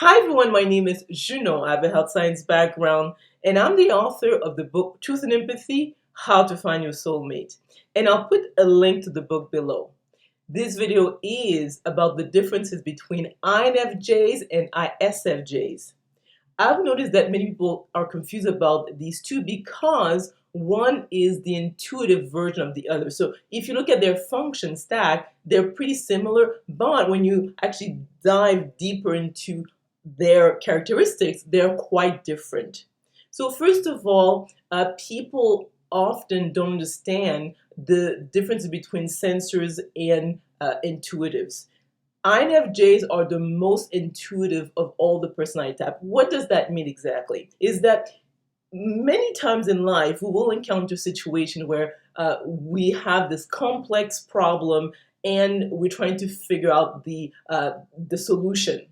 Hi everyone, my name is Junon. I have a health science background and I'm the author of the book Truth and Empathy, How to Find Your Soulmate. And I'll put a link to the book below. This video is about the differences between INFJs and ISFJs. I've noticed that many people are confused about these two because one is the intuitive version of the other. So if you look at their function stack, they're pretty similar, but when you actually dive deeper into their characteristics, they're quite different. So first of all, people often don't understand the difference between sensors and intuitives. INFJs are the most intuitive of all the personality types. What does that mean exactly? Is that many times in life we will encounter a situation where we have this complex problem and we're trying to figure out the solution.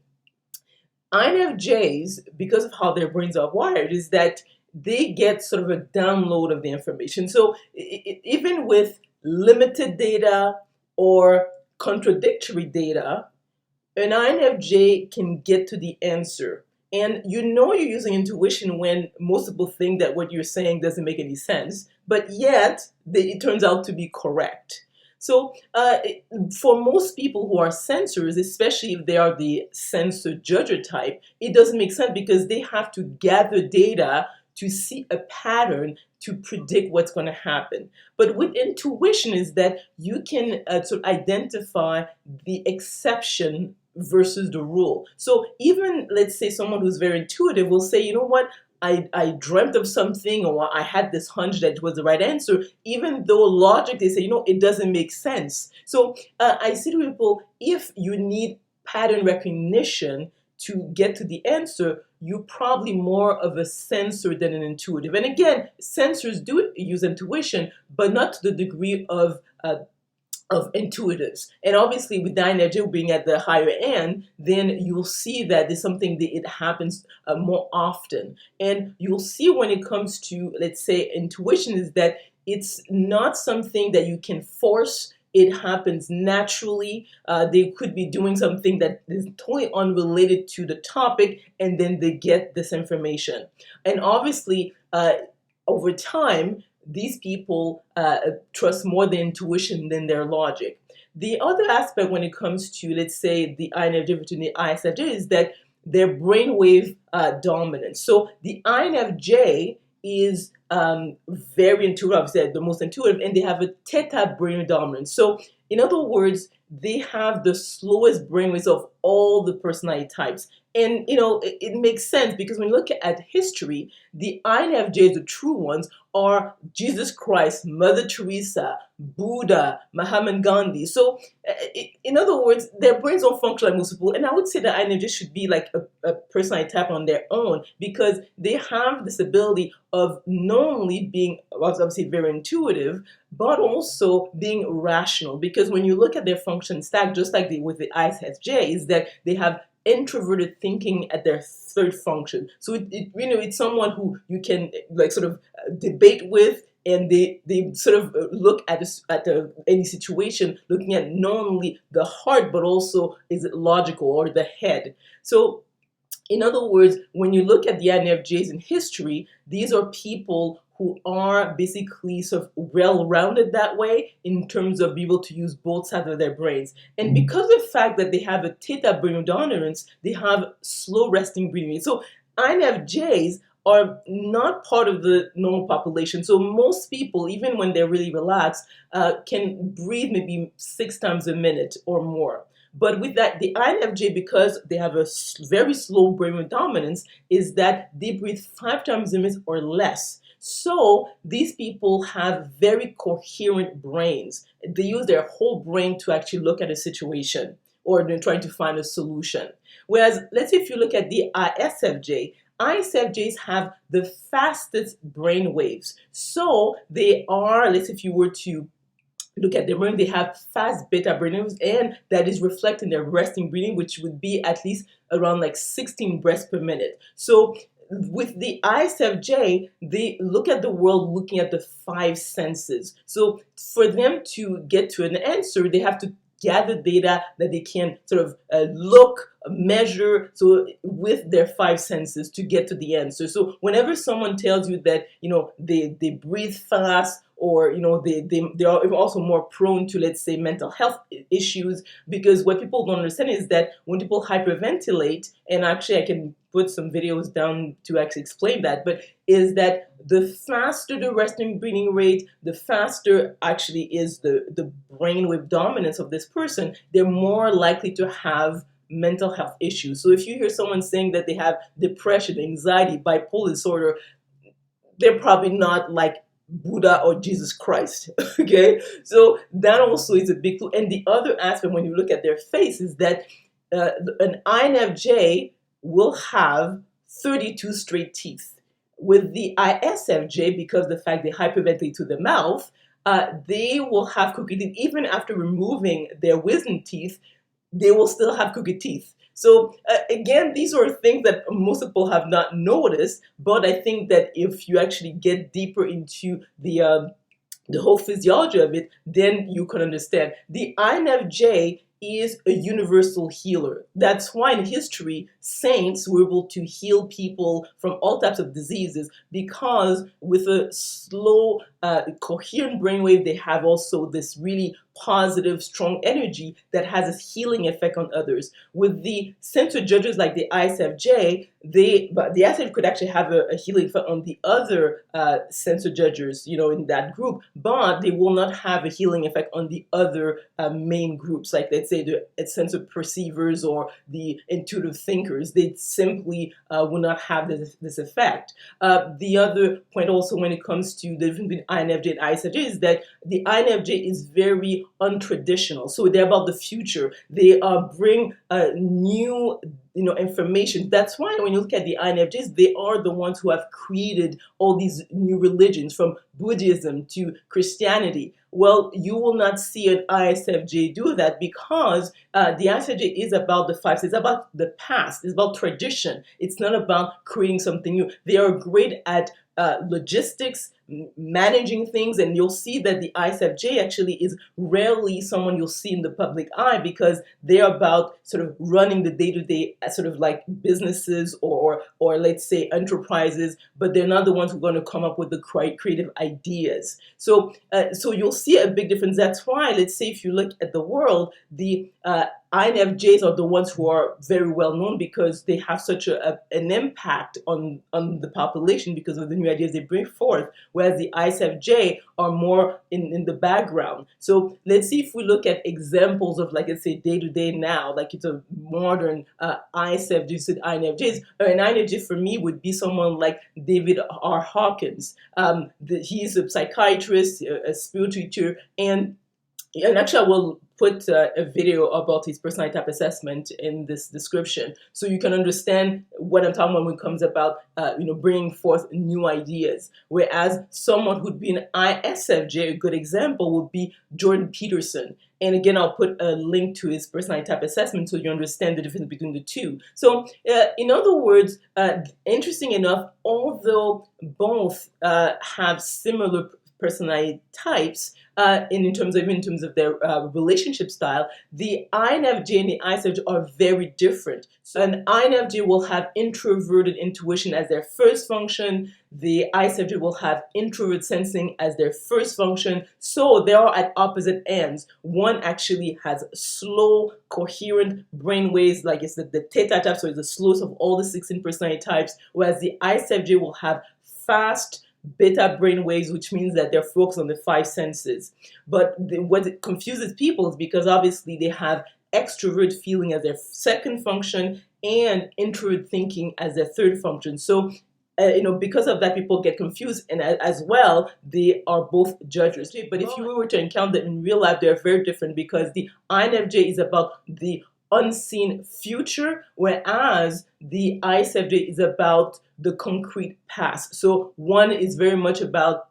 INFJs, because of how their brains are wired, is that they get sort of a download of the information. So even with limited data or contradictory data, an INFJ can get to the answer. And you know you're using intuition when most people think that what you're saying doesn't make any sense, but yet it turns out to be correct. So for most people who are sensors, especially if they are the sensor judger type, it doesn't make sense because they have to gather data to see a pattern to predict what's going to happen. But with intuition is that you can sort of identify the exception versus the rule. So even, let's say, someone who's very intuitive will say, you know what, I dreamt of something, or I had this hunch that it was the right answer, even though logic, they say, it doesn't make sense. So I say to people, if you need pattern recognition to get to the answer, you're probably more of a sensor than an intuitive. And again, sensors do use intuition, but not to the degree of intuitives. And obviously with the INFJ being at the higher end, then you'll see that there's something that it happens more often. And you'll see when it comes to, let's say, intuition, is that it's not something that you can force. It happens naturally. They could be doing something that is totally unrelated to the topic, and then they get this information. And obviously, over time, these people trust more their intuition than their logic. The other aspect when it comes to, let's say, the INFJ and the ISFJ is that their brainwave dominance. So the INFJ is very intuitive, obviously the most intuitive, and they have a theta brain dominance. So in other words, they have the slowest brainwaves of all the personality types. And it makes sense because when you look at history, the INFJs, the true ones, are Jesus Christ, Mother Teresa, Buddha, Mahatma Gandhi. So in other words, their brains don't function like most people. And I would say that INFJs should be like a personality type on their own because they have this ability of not only being obviously very intuitive, but also being rational. Because when you look at their function stack, just like with the ISFJs, that they have introverted thinking at their third function. So it's someone who you can like sort of debate with, and they sort of look at any situation looking at not only the heart but also is it logical or the head. So in other words, when you look at the INFJs in history, these are people who are basically sort of well-rounded that way in terms of being able to use both sides of their brains. And because of the fact that they have a theta brain dominance, they have slow resting breathing. So INFJs are not part of the normal population. So most people, even when they're really relaxed, can breathe maybe 6 times a minute or more. But with that, the INFJ, because they have a very slow brain dominance, is that they breathe 5 times a minute or less. So these people have very coherent brains. They use their whole brain to actually look at a situation or they're trying to find a solution. Whereas, let's say if you look at the ISFJs have the fastest brain waves. So they are, let's say if you were to look at their brain, they have fast beta brainwaves, and that is reflected in their resting breathing, which would be at least around like 16 breaths per minute. So with the ISFJ, they look at the world looking at the 5 senses. So for them to get to an answer, they have to gather data that they can sort of look measure so with their five senses to get to the answer. So whenever someone tells you that they breathe fast, or they are also more prone to, let's say, mental health issues, because what people don't understand is that when people hyperventilate, and actually I can put some videos down to actually explain that, but is that the faster the resting breathing rate, the faster actually is the brainwave dominance of this person, they're more likely to have mental health issues. So if you hear someone saying that they have depression, anxiety, bipolar disorder, they're probably not like Buddha or Jesus Christ. Okay, so that also is a big clue. And the other aspect, when you look at their face, is that an INFJ will have 32 straight teeth. With the ISFJ, because the fact they hyperventilate to the mouth, they will have crooked teeth. Even after removing their wisdom teeth, they will still have crooked teeth. So again, these are things that most people have not noticed, but I think that if you actually get deeper into the whole physiology of it, then you can understand. The INFJ is a universal healer. That's why in history, saints were able to heal people from all types of diseases, because with a slow, coherent brainwave, they have also this really positive, strong energy that has a healing effect on others. With the sensor judges like the ISFJ, but the ISFJ could actually have a healing effect on the other sensor judges, in that group, but they will not have a healing effect on the other main groups, like let's say the sensor perceivers or the intuitive thinkers. They simply will not have this effect. The other point also, when it comes to the difference between INFJ and ISFJ, is that the INFJ is very untraditional. So they're about the future. They bring new information. That's why when you look at the INFJs, they are the ones who have created all these new religions, from Buddhism to Christianity. Well, you will not see an ISFJ do that, because the ISFJ is about the five. It's about the past. It's about tradition. It's not about creating something new. They are great at logistics, managing things, and you'll see that the ISFJ actually is rarely someone you'll see in the public eye, because they're about sort of running the day-to-day sort of like businesses or let's say enterprises, but they're not the ones who are going to come up with the creative ideas. So you'll see a big difference. That's why, let's say, if you look at the world, the INFJs are the ones who are very well known, because they have such an impact on the population because of the new ideas they bring forth, whereas the ISFJ are more in the background. So let's see if we look at examples of, like, let's say day-to-day now, like it's a modern ISFJ to INFJs. An INFJ for me would be someone like David R. Hawkins. He's a psychiatrist, a spiritual teacher, and actually I will put a video about his personality type assessment in this description, so you can understand what I'm talking about when it comes about bringing forth new ideas. Whereas someone who'd be an ISFJ, a good example would be Jordan Peterson. And again, I'll put a link to his personality type assessment so you understand the difference between the two. So in other words, interesting enough, although both have similar personality types, in terms of their relationship style, the INFJ and the ISFJ are very different. So an INFJ will have introverted intuition as their first function. The ISFJ will have introvert sensing as their first function. So they are at opposite ends. One actually has slow, coherent brain waves, like it's the theta type, so it's the slowest of all the 16 personality types, whereas the ISFJ will have fast, beta brain waves, which means that they're focused on the five senses. But what it confuses people is because obviously they have extrovert feeling as their second function and introvert thinking as their third function. So because of that, people get confused, and as well, they are both judges. But if you were to encounter them in real life, they're very different, because the INFJ is about the unseen future, whereas the ISFJ is about the concrete past. So one is very much about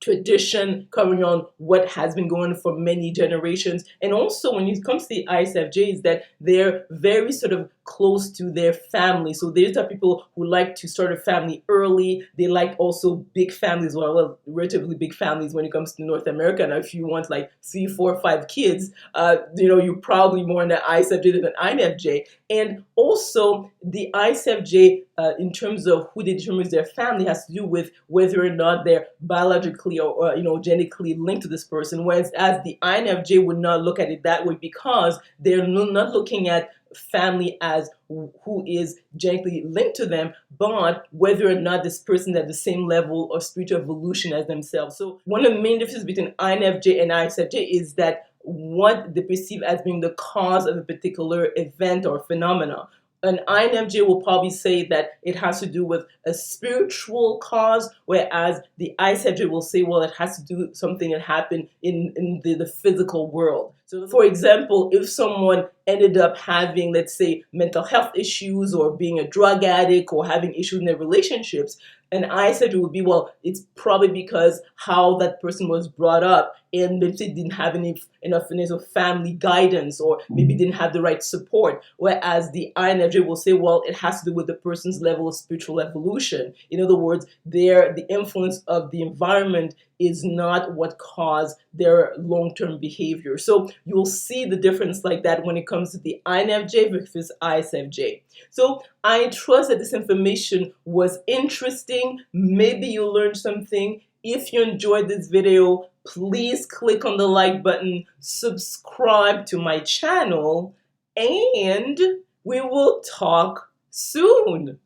tradition, covering on what has been going on for many generations. And also when it comes to the ISFJs, that they're very sort of close to their family. So these are people who like to start a family early. They like also big families, well, relatively big families when it comes to North America. Now, if you want like 3, 4, 5 kids, you're probably more in an ISFJ than an INFJ. And also the ISFJ, in terms of who determines their family, has to do with whether or not they're biologically or genetically linked to this person. Whereas as the INFJ would not look at it that way, because they're not looking at family as who is genetically linked to them, but whether or not this person is at the same level of spiritual evolution as themselves. So one of the main differences between INFJ and ISFJ is that what they perceive as being the cause of a particular event or phenomena. An INFJ will probably say that it has to do with a spiritual cause, whereas the ISFJ will say, well, it has to do with something that happened in the physical world. So, for example, if someone ended up having, let's say, mental health issues or being a drug addict or having issues in their relationships, an ISFJ would be, well, it's probably because how that person was brought up and maybe they didn't have enough family guidance, or maybe didn't have the right support. Whereas the INFJ will say, well, it has to do with the person's level of spiritual evolution. In other words, the influence of the environment is not what caused their long-term behavior. So you'll see the difference like that when it comes to the INFJ versus ISFJ. So I trust that this information was interesting. Maybe you learned something. If you enjoyed this video, please click on the like button, subscribe to my channel, and we will talk soon.